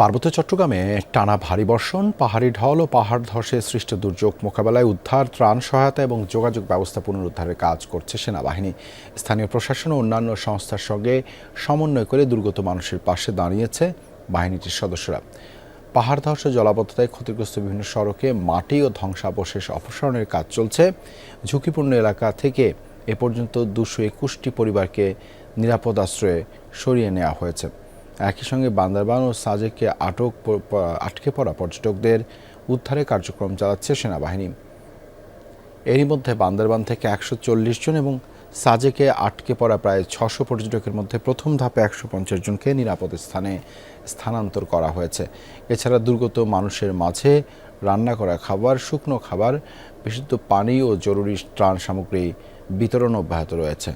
পার্বত্য চট্টগ্রামে টানা ভারী বর্ষণ, পাহাড়ি ঢল ও পাহাড় ধসে সৃষ্ট দুর্যোগ মোকাবেলায় উদ্ধার, ত্রাণ সহায়তা এবং যোগাযোগ ব্যবস্থা পুনরুদ্ধারের কাজ করছে সেনাবাহিনী। স্থানীয় প্রশাসন ও অন্যান্য সংস্থার সঙ্গে সমন্বয় করে দুর্গত মানুষের পাশে দাঁড়িয়েছে বাহিনীটির সদস্যরা। পাহাড় ধস ও জলাবদ্ধতায় ক্ষতিগ্রস্ত বিভিন্ন সড়কে মাটি ও ধ্বংসাবশেষ অপসারণের কাজ চলছে। ঝুঁকিপূর্ণ এলাকা থেকে এ পর্যন্ত 221টি পরিবারকে নিরাপদ আশ্রয়ে সরিয়ে নেওয়া হয়েছে। একই সঙ্গে বান্দরবান ও সাজেকে আটকে পড়া পর্যটকদের উদ্ধারে কার্যক্রম চালাচ্ছে সেনাবাহিনী। এরই মধ্যে বান্দরবান থেকে 140 জন এবং সাজেকে আটকে পড়া প্রায় 600 পর্যটকের মধ্যে প্রথম ধাপে 150 জনকে নিরাপদ স্থানে স্থানান্তর করা হয়েছে। এছাড়া দুর্গত মানুষের মাঝে রান্না করা খাবার, শুকনো খাবার, বিশুদ্ধ পানি ও জরুরি ত্রাণ সামগ্রী বিতরণ অব্যাহত রয়েছে।